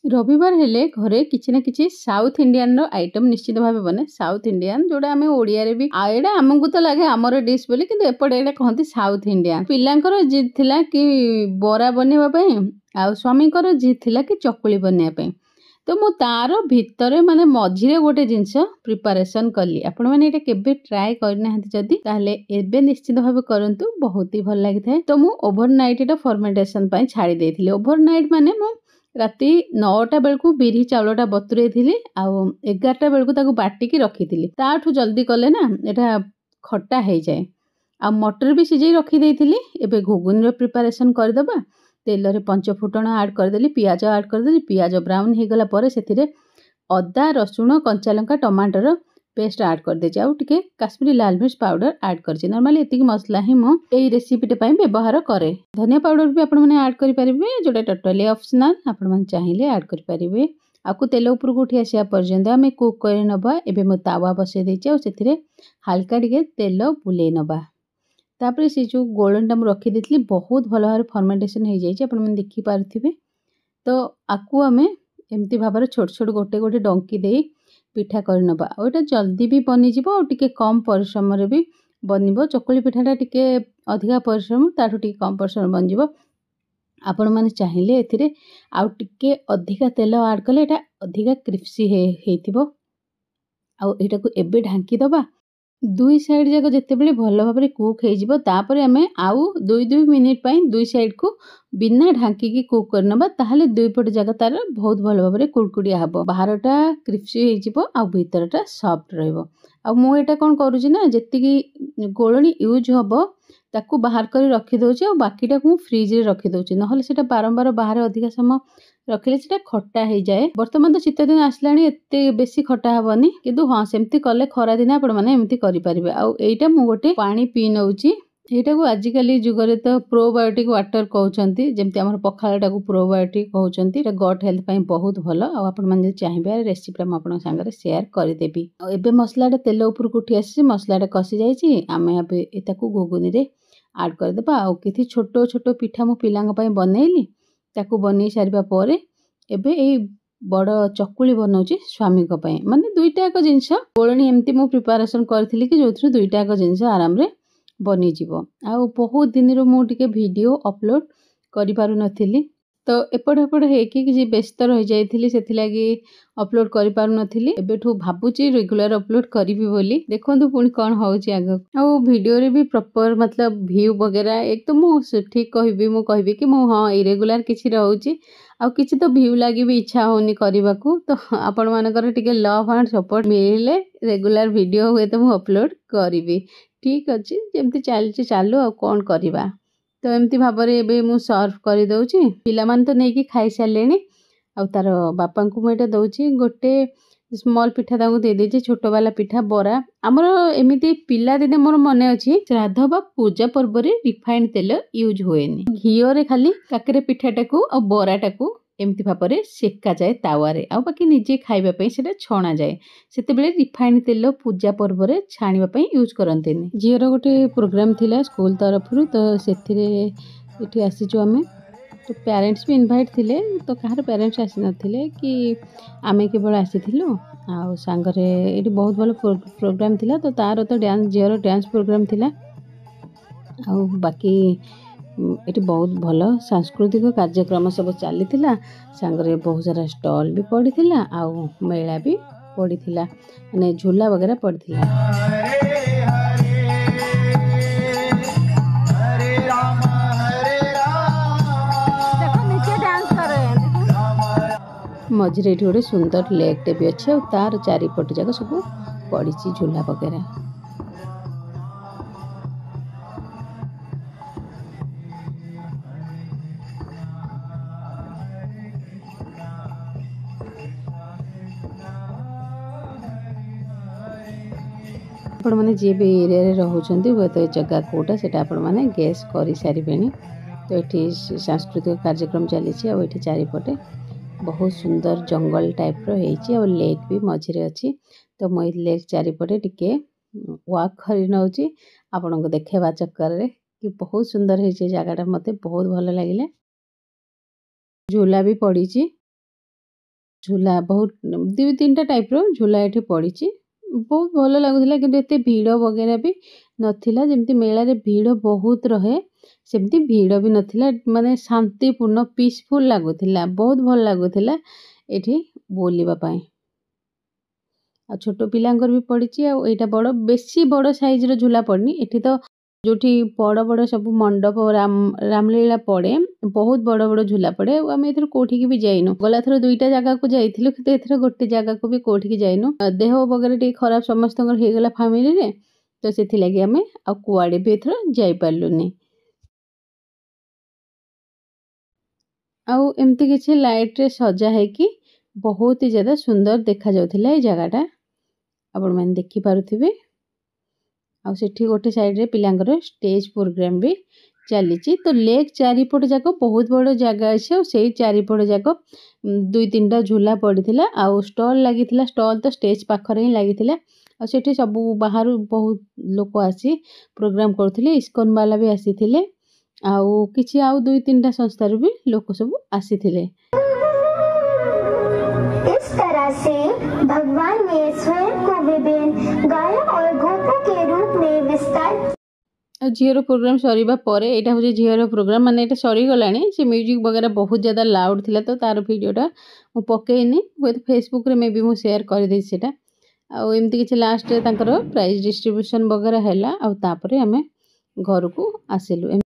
रविवार हेले घरे किसी ना किसी साउथ इंडियन आइटम निश्चित भाव बने। साउथ इंडियन जोड़ा आम ओडिया भी एटा आमको तो लगे आमर डिश बोली किंतु एपटे एटा कहते साउथ इंडियन। पिलांकर जिद थिला कि बरा बनेवा पई आ स्वामीकर जिद थिला कि चकुली बनेवा पई। तो मु तार भितर माने मझिरे गोटे जिनस प्रिपरेशन कली। आपण माने एटा केबे ट्राई करना जदी ताहले एबे निश्चित भाव करंतु, बहुत ही भल लागि थाए। तो मु ओवरनाइट एटा फर्मेंटेशन पई छाड़ी देथिले। ओवरनाइट माने मु राति 9टा बेलू बिरी चाउलटा बतुरे थी आ 11टा बेलू बाटिकी रखी थी। ताठू जल्दी कले ना एटा खट्टा हो जाए। आ मटर भी सिझे रखी थी। एबे घुगुनी प्रिपरेशन करदबा। तेल रे 5 फुटण ऐड करदेली, पियाज ऐड करदेली। पियाज ब्राउन हो गला पर सेथिरे अदा रसुण कंचा लंका टमाटर पेस्ट ऐड कर दे आउ टिके काश्मीरी लाल मिर्च पाउडर ऐड करछि। नॉर्मली एतिक मसला ही मो एई रेसिपी टे पई व्यवहार करे। धनिया पाउडर भी आपण माने ऐड करि परिबे, जोटा टोटली ऑप्शनल। आपण माने चाहिले ऐड करि परिबे। आकु तेल ऊपर को उठी आसिया पर्यंत हमें कुक कर नबा। एबे मो तावा बसे देछि आ सेथिरे हल्का टिके तेल बुले नबा। तापर से जो गोलनटा मु रखी देथिली बहुत भलो भारे फर्मेंटेशन हो जाइछि। आपण माने देखि पारथिबे। तो आकु हमें एमती भाबरे छोट छोट गोटे गोटे डंकी देई पिठा कर नबा। ओटा जल्दी भी बनी जिवो और टिके कम परिश्रम रे भी बनिबो। चकुली पिठाटा टिके अधिका परिश्रम ताठू टिके कम परिश्रम बन जिवो। आपण माने चाहिले एथिरे आउ टिके अधिका तेल ऐड कले एटा अधिका क्रिस्पी हेथिबो। आउ एटा को एबे ढांकी दबा। दुई साइड जाक जिते बेले भल भाबरे कुक हो जिवो तापरे हमें आउ 2 मिनिट पई दुई साइड को बिना ढांकी की कुक कर नबा। ताहले दुई पट जाक तार बहुत भल भाबरे कुड़कुड़िया हबो। बाहरटा क्रिस्पी हो जिवो आ भीतरटा सॉफ्ट रहइबो। आ मु एटा कोन करूची ना जत्ती की गोलणी यूज हबो ताकू बाहर कर रखी दोची और बाकीटा को फ्रिज रे रखी दोची। नहले सेटा बारंबार बाहर अधिका समय रखिले सेटा खट्टा हो जाए। वर्तमान तो शीत दिन आसलाणी एते बेसी खट्टा हबनी किंतु हां सेमती कले खरा दिन आपण माने एमती करि परिबे। आ एटा मु गोटे पानी पी नउची। एटा को आजिकली जुगरे तो प्रोबायोटिक वाटर कहउचंती, जेमती हमर पखालटा को प्रोबायोटिक कहउचंती। एटा गट हेल्थ पई बहुत भलो। आ आपण माने चाहिबे रेसिपी हम आपण संगे शेयर करि देबी। आ एबे मसलाटा तेल ऊपर को उठी आसी, मसलाटा कसी जाईची। आमे एबे एताकू घुगुनी रे ऐड कर देबा। आ किथि छोटो छोटो पिठा मु पिलांग पई बनेइली। ताकू बनै सारिबा परे एबे एई बड़ चकुली बनौची स्वामी को पई। माने दुईटा एक जिंस गोलणी एमती मु प्रिपरेशन करथिली कि जोथ्रु दुईटा एक जिंस आराम रे बनी जिवो। आ बहुत दिन रो मु टिके वीडियो अपलोड करि पारु नथिली। तो एपट एपट हेकी कि व्यस्त रहि जाइथिली, सेथि लागि अपलोड करि पारु नथिली। एबेठू भाबुची रेगुलर अपलोड करिवि बोली। देखंतु पुणी कोन होउची आग। आ वीडियो रे भी प्रॉपर मतलब व्यू वगैरह एक तो मु ठीक कहबी, मु कहबी कि मु हां इरेगुलर किछि रहउची आ किछि तो व्यू लागि भी इच्छा होनी करिवाकू। तो आपण मानकर टिके लव एंड सपोर्ट मिले रेगुलर वीडियो हुए तो मु अपलोड करिवि। ठीक अछि, जेमती चलछि चालू आ कोन करिवा। तो एमती भाबरे एबे मु सर्व करि दउची। पिला मान तो नै कि खाइ सालेनी। आ तार बापा को मु एटा दउची गोटे स्मॉल पिठा तांको दे देछि, छोटो वाला पिठा बरा। हमर एमिति पिला दिने मोर मने अछि श्राद्ध बा पूजा पर्व रे रिफाइंड तेल यूज होएनी। घियो रे खाली काकरे पिठाटा को आ बराटा को एमती भाबरे सेका जाए तावा रे। आ बाकी निजे खाइबा पई सेटा छणा जाए। सेते बेले रिफाइंड तेल पूजा पर्व रे छाणीबा पई यूज करंतेनी। झियर गोटे प्रोग्राम थिला स्कूल तरफ रु, तो सेथिरे इठी आसीचो आमे। तो पेरेंट्स भी इनवाइट थिले। तो कहार पेरेंट्स आसी नथिले कि आमे केवल आसीथिलु। आ सांगरे एठी बहुत भलो प्रोग्राम थिला। तो तार तो डांस झियर डांस प्रोग्राम थिला। आ बाकी एटी बहुत भलो सांस्कृतिक कार्यक्रम सब चली थिला। सांगरे बहुत सारा स्टॉल भी पड़ी थिला। आ मेला भी पड़ी थिला, माने झूला वगैरह पड़ी थिला। मझिरे एठी गोटे सुंदर लेक टे भी अच्छे। तार चारिपट जाक सब पड़ी झूला वगैरह। आपण माने जे भी एरिया रे रहउचंती हुए तो जगह कोटा सेटा आपण माने गेस करि सारिबेनी। तो एठी सांस्कृतिक कार्यक्रम चली छी। आ एठी चारिपटे बहुत सुंदर जंगल टाइप रो हेची और लेक भी मझिरे अछि। तो मो लेक चारिपटे टिके वॉक करि नउची आपण को देखेबा चक्कर रे कि बहुत सुंदर हेची जगहटा। मते बहुत भलो लागिले। झूला भी पड़ी छी। झूला बहुत 2-3टा टाइप्र झूला ये पड़ी बहुत भल लगुला कि एत भीड़ वगैरह भी नाला जमी मेला रे भीड़ बहुत रहे सेमती भीड़ भी नाला माने शांतिपूर्ण पीसफुल लगुला बहुत भल लगुला ये बुलवाई आ छोट पिलांकर भी पड़ी आईटा बड़ बेसी बड़ साइज रो झूला पड़नी एठी तो जो बड़ बड़ सब मंडप रामलीला पड़े बहुत बड़ बड़ झूला पड़े आम एथर कोठी की भी जाइनु गला थर 2टा जगह को जाइथिलु कि एथर गोटे जगह को भी कोठी की जाइनु देह वगैरह टे खराब समस्त हो गला फैमिली रे तो सेथि लागि आमे आ कुआडे भी एथर जाई पारलुनी आउ एमती किछि लाइट रे सजा है कि बहुत ही ज्यादा सुंदर देखा जाउथिला ए जगहटा आपण माने देखि पारुथिबे आ सेठी गोटे साइड रे पिलांकर स्टेज प्रोग्राम भी चली तो लेक चारिपट जाक बहुत बड़ जगह अच्छे से चारिपट जाक 2-3टा झूला पड़ीला आउ स्टॉल लगी स्टॉल तो स्टेज पाखरे ही लगी आ सेठी सब बाहर बहुत लोक आसी प्रोग्राम करथिले इस्कॉन वाला भी आसीथिले आउ किछि आउ 2-3टा संस्था भी लोक सब आसीथिले। इस तरह से भगवान ने स्वयं को विभिन्न गायों और गोपों के रूप में विस्तार झीर प्रोग्राम सरीबा परे एटा हो झीर प्रोग्राम माने एटा सरी गलानी से म्यूजिक वगैरह बहुत ज्यादा लाउड थिला तो तार वीडियोटा मु पकेइनी फेसबुक रे मे भी मु शेयर कर दे सेटा आ एमती किछि लास्ट रे तांकर प्राइज डिस्ट्रीब्यूशन वगैरह हैला आ तापरे हमें घर को आसिलु।